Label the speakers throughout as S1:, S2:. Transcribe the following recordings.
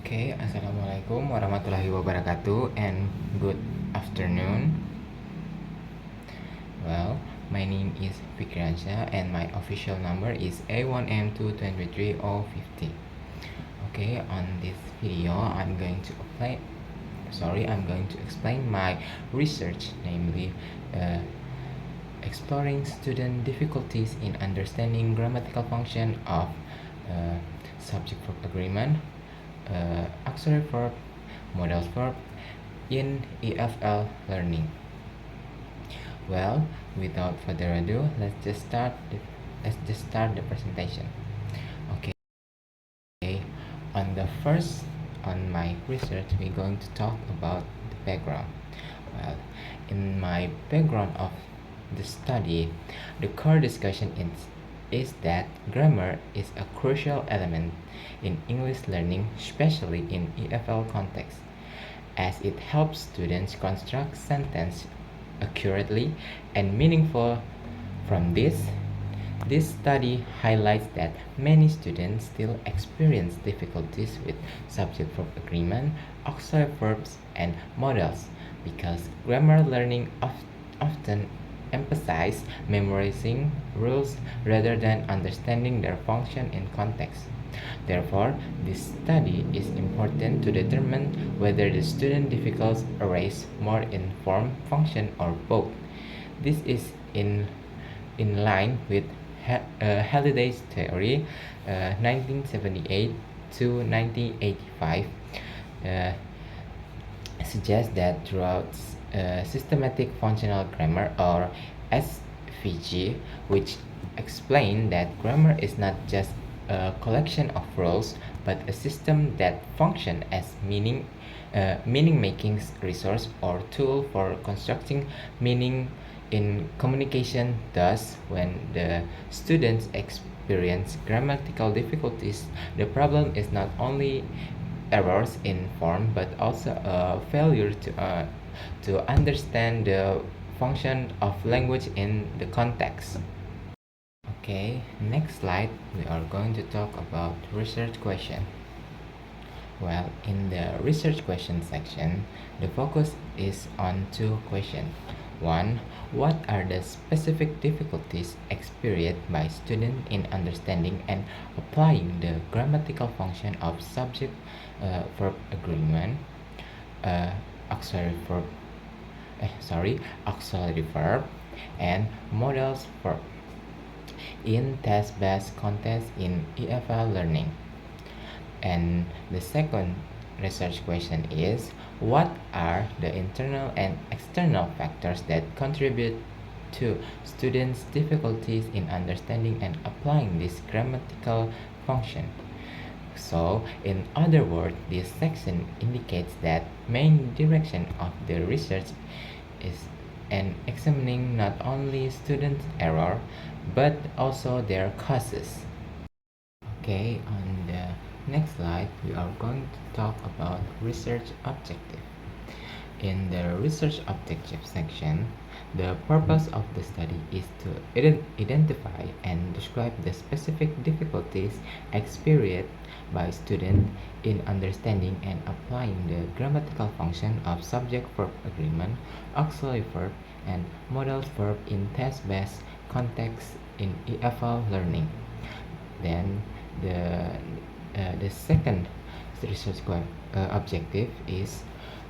S1: Okay, Assalamualaikum warahmatullahi wabarakatuh and good afternoon. Well, my name is Fikriansyah and my official number is A1M223050. Okay, on this video I'm going to explain my research, namely exploring student difficulties in understanding grammatical function of uh, subject-verb agreement, auxiliary verb, modal verb in EFL learning. Well, without further ado, let's just start the presentation. Okay. On my research, we're going to talk about the background. Well, in my background of the study, the core discussion is that grammar is a crucial element in English learning, especially in EFL context, as it helps students construct sentences accurately and meaningful. From this study highlights that many students still experience difficulties with subject-verb agreement, auxiliary verbs, and modals because grammar learning often emphasizes memorizing rules rather than understanding their function in context. Therefore, this study is important to determine whether the student difficulties arise more in form, function, or both. This is in line with Halliday's theory, 1978 to 1985, uh, suggests that throughout systematic functional grammar, or SVG, which explain that grammar is not just a collection of rules but a system that function as meaning making resource or tool for constructing meaning in communication. Thus, when the students experience grammatical difficulties, the problem is not only errors in form but also a failure to understand the function of language in the context. Okay, next slide, we are going to talk about research question. Well, in the research question section, the focus is on two questions. One, what are the specific difficulties experienced by students in understanding and applying the grammatical function of subject-verb agreement, uh, auxiliary verb, auxiliary verb, and modals verb in test-based context in EFL learning. And the second research question is, what are the internal and external factors that contribute to students' difficulties in understanding and applying this grammatical function? So, in other words, this section indicates that main direction of the research is in examining not only student error but also their causes. Okay, on the next slide, we are going to talk about research objective. In the research objective section, the purpose of the study is to identify and describe the specific difficulties experienced by students in understanding and applying the grammatical function of subject-verb agreement, auxiliary verb, and modal verb in test-based context in EFL learning. Then the second research objective is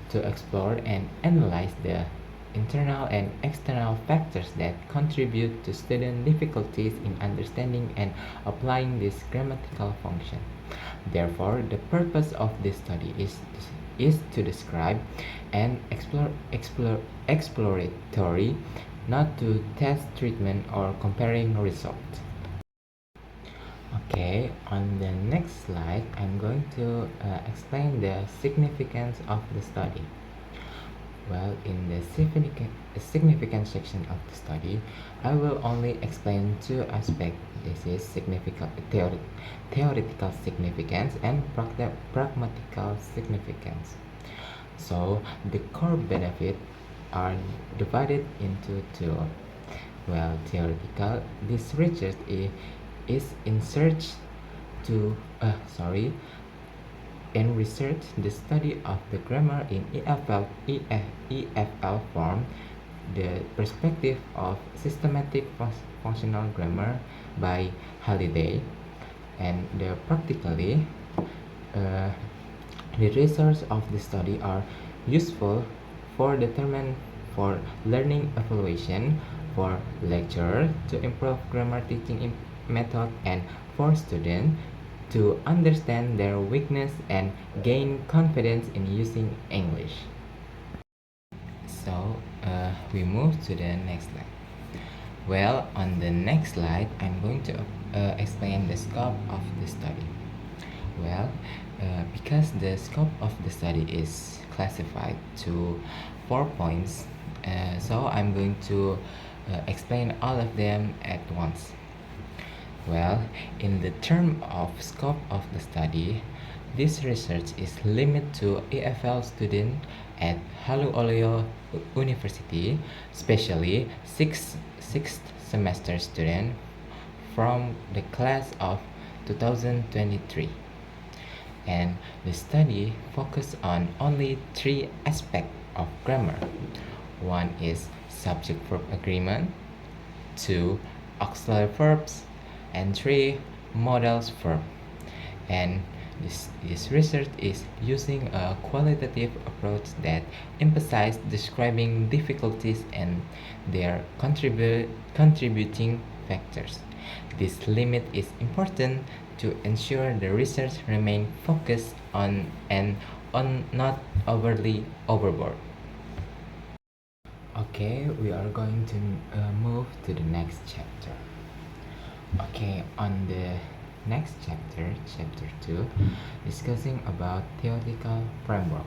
S1: to explore and analyze the internal and external factors that contribute to student difficulties in understanding and applying this grammatical function. Therefore, the purpose of this study is to describe and exploratory, not to test treatment or comparing results. Okay, on the next slide, I'm going to explain the significance of the study. Well, in the significance section of the study, I will only explain two aspects. This is theoretical significance and pragmatical significance. So, the core benefits are divided into two. Well, theoretical, this research is in search to In research, the study of the grammar in EFL form, the perspective of systematic functional grammar by Halliday, and practically uh, the results of the study are useful for determine for learning evaluation, for lecturer to improve grammar teaching method, and for students to understand their weakness and gain confidence in using English. So we move to the next slide. Well, on the next slide, I'm going to explain the scope of the study. Well, because the scope of the study is classified to 4 points, so I'm going to explain all of them at once. Well, in the term of scope of the study, this research is limited to EFL students at Haluoleo University, especially sixth semester students from the class of 2023. And the study focused on only three aspects of grammar. One is subject-verb agreement, two, auxiliary verbs, and three, modals verb. And this research is using a qualitative approach that emphasizes describing difficulties and their contributing factors. This limit is important to ensure the research remain focused on and on not overly overboard. Okay, we are going to move to the next chapter. Okay, on the next chapter, chapter 2, discussing about theoretical framework.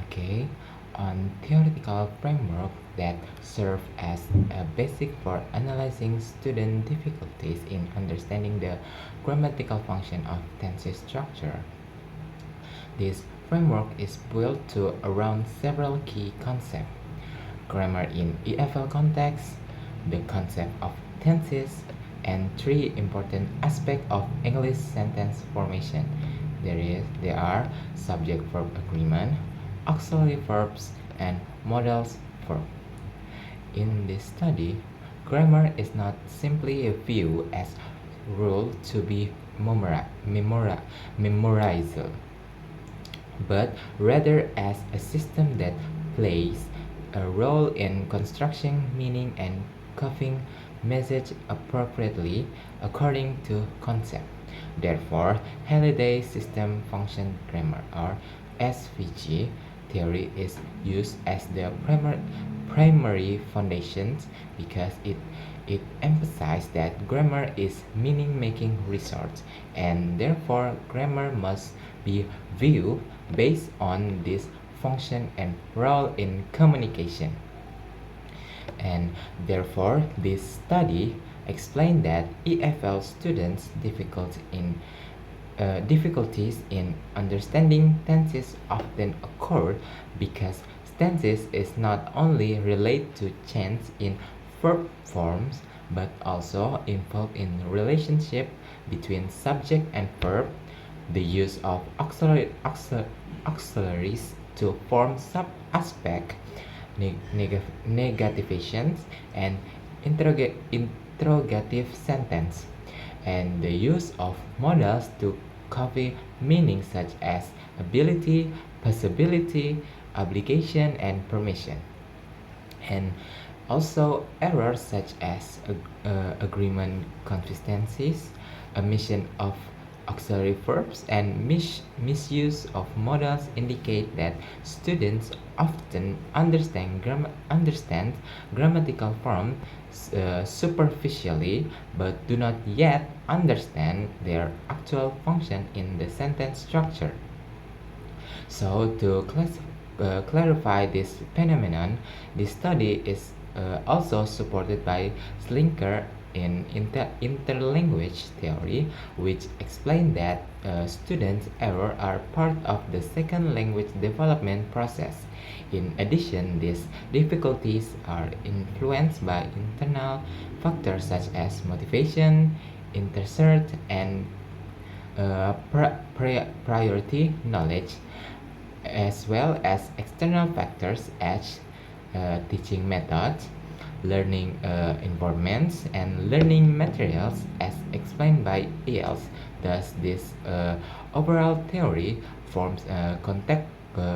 S1: Okay, on theoretical framework that serve as a basic for analyzing student difficulties in understanding the grammatical function of tense structure. This framework is built to around several key concepts: grammar in EFL context, the concept of tenses, and three important aspects of English sentence formation. There are subject-verb agreement, auxiliary verbs, and modals verb. In this study, grammar is not simply viewed as rule to be memorized, but rather as a system that plays a role in constructing meaning and conveying message appropriately according to concept. Therefore, Halliday system function grammar or SVG theory is used as the primary foundations because it emphasizes that grammar is meaning-making research, and therefore grammar must be viewed based on this function and role in communication. And therefore, this study explained that EFL students' difficulties in understanding tenses often occur because tenses is not only related to change in verb forms but also involved in relationship between subject and verb, the use of auxiliaries to form sub-aspect, negativations, and interrogative sentence, and the use of modals to convey meaning such as ability, possibility, obligation, and permission. And also errors such as agreement consistencies, omission of auxiliary verbs, and misuse of modals indicate that students often understand grammatical form superficially but do not yet understand their actual function in the sentence structure. So to clarify this phenomenon, this study is also supported by Slinker in interlanguage theory, which explained that students' errors are part of the second language development process. In addition, these difficulties are influenced by internal factors such as motivation, interest, and priority knowledge, as well as external factors as teaching methods, learning environments, and learning materials as explained by ELs. Thus, this overall theory forms a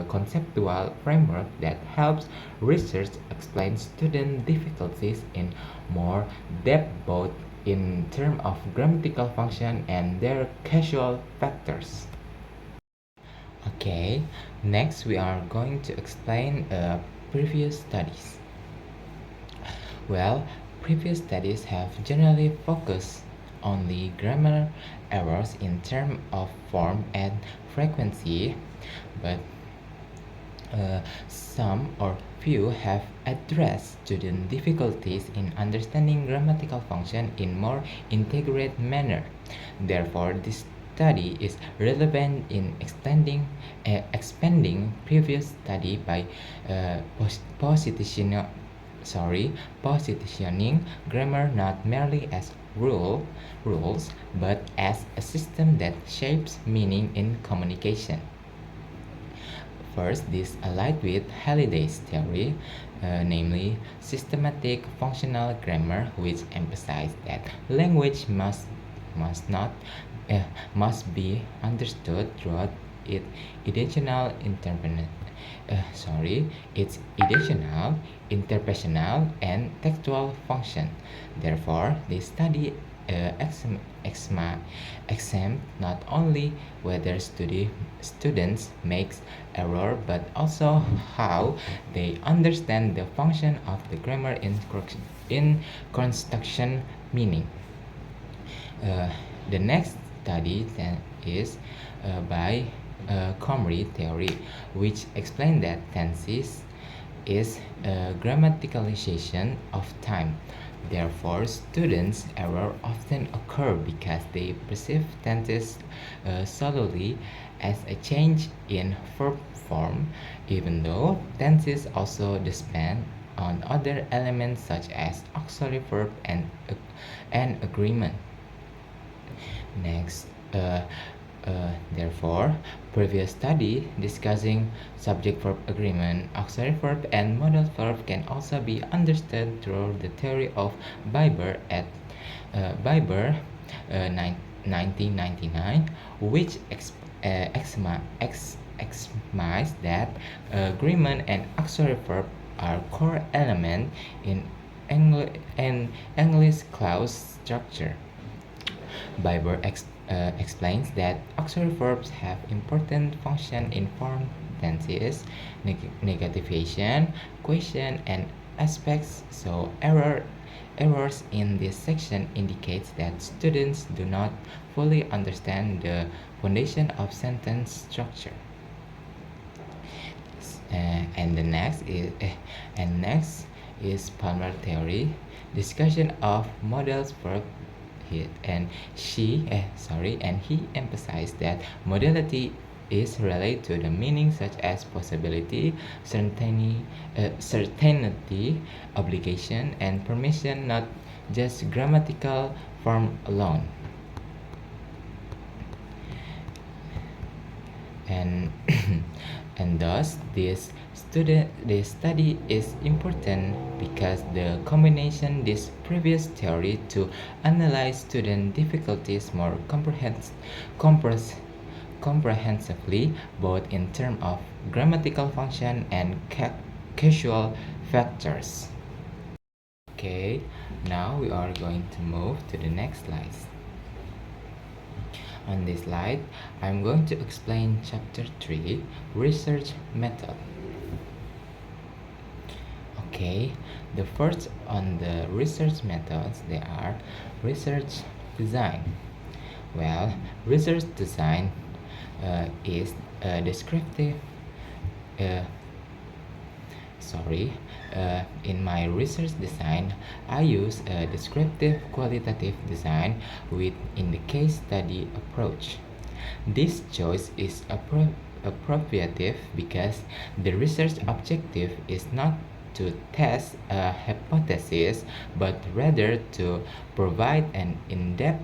S1: conceptual framework that helps research explain student difficulties in more depth, both in terms of grammatical function and their causal factors. Okay, next we are going to explain previous studies. Well, previous studies have generally focused on the grammar errors in terms of form and frequency, but some or few have addressed student difficulties in understanding grammatical function in more integrated manner. Therefore, this study is relevant in expanding previous study by positioning grammar not merely as rules, but as a system that shapes meaning in communication. First, this allied with Halliday's theory, namely systematic functional grammar, which emphasized that language must not must be understood throughout its intentional interpersonal, and textual function. Therefore, this study examines not only whether students make error, but also how they understand the function of the grammar in construction meaning. The next study then is by Comrie theory, which explained that tenses is a grammaticalization of time. Therefore, students' error often occur because they perceive tenses solely as a change in verb form, even though tenses also depend on other elements such as auxiliary verb and agreement. Next, therefore, previous study discussing subject-verb agreement, auxiliary verb, and modal verb can also be understood through the theory of Biber at Biber 1999, which examines that agreement and auxiliary verb are core elements in English clause structure. Biber explains that auxiliary verbs have important function in form tenses, negativation, question, and aspects. So errors in this section indicates that students do not fully understand the foundation of sentence structure. And next is Palmer theory, discussion of modals verb. And he emphasized that modality is related to the meaning such as possibility, certainty, obligation, and permission, not just grammatical form alone. And and thus this study is important because the combination this previous theory to analyze student difficulties more comprehensively, both in terms of grammatical function and causal factors. Okay, now we are going to move to the next slide. On this slide, I'm going to explain Chapter 3, Research Method. Okay, the first on the research methods, they are research design. Well, research design is a descriptive in my research design, I use a descriptive qualitative design in the case study approach. This choice is appropriate because the research objective is not to test a hypothesis, but rather to provide an in-depth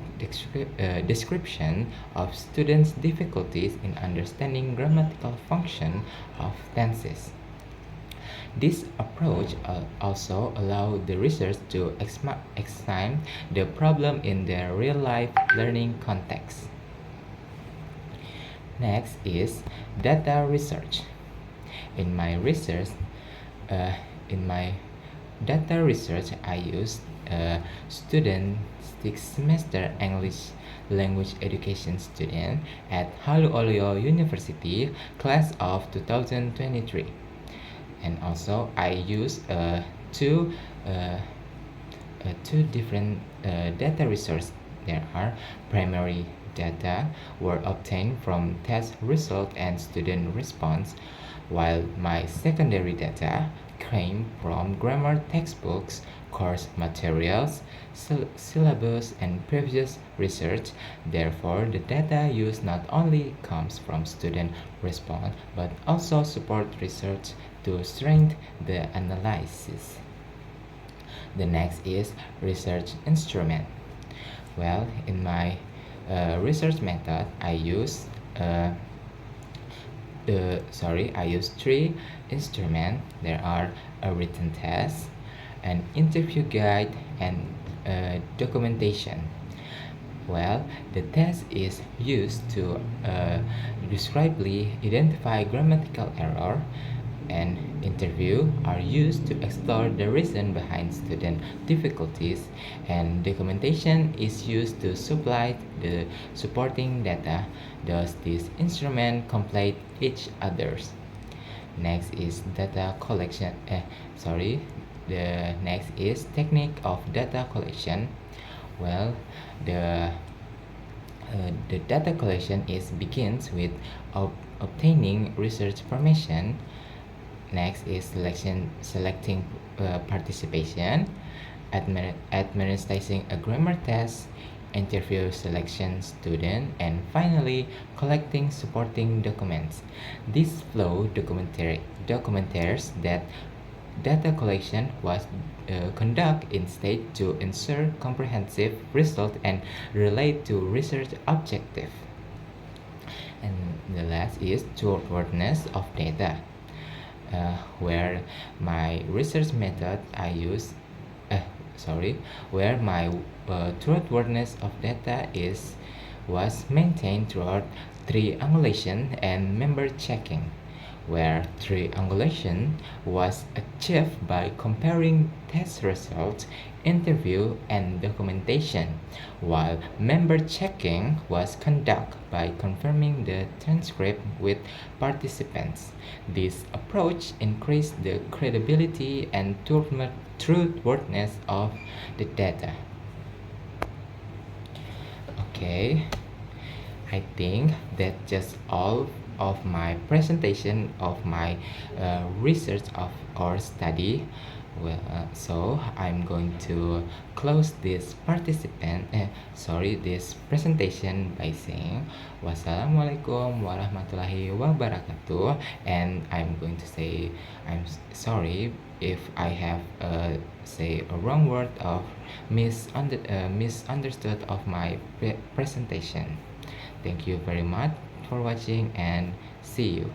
S1: description of students' difficulties in understanding grammatical function of tenses. This approach also allows the research to examine the problem in the real-life learning context. Next is data research. In my research, uh, in my data research, I used a student 6th semester English language education student at Haluoleo University, class of 2023. And also I use two uh, two different data resources. There are primary data were obtained from test result and student response, while my secondary data came from grammar textbooks, course materials, syllabus, and previous research. Therefore, the data used not only comes from student response but also support research to strengthen the analysis. The next is research instrument. Well, in my research method, I use three instruments. There are a written test, an interview guide, and documentation. Well, the test is used to descriptively identify grammatical error, and interview are used to explore the reason behind student difficulties, and documentation is used to supply the supporting data. Thus, these instruments complete each others. Next is data collection. The next is technique of data collection. Well, the data collection begins with obtaining research information. Next is selecting participation, administering a grammar test, interview selection student, and finally collecting supporting documents. This flow documentates that data collection was conducted in state to ensure comprehensive result and relate to research objective. And the last is trustworthiness of data. Where my research method where my trustworthiness of data was maintained throughout triangulation and member checking, where triangulation was achieved by comparing test results, interview, and documentation, while member checking was conducted by confirming the transcript with participants. This approach increased the credibility and truthworthiness of the data. Okay, I think that's just all of my presentation of my research of our study. Well, so I'm going to close this this presentation by saying wassalamualaikum warahmatullahi wabarakatuh, and I'm going to say I'm sorry if I have say a wrong word of misunderstood of my presentation. Thank you very much for watching and see you.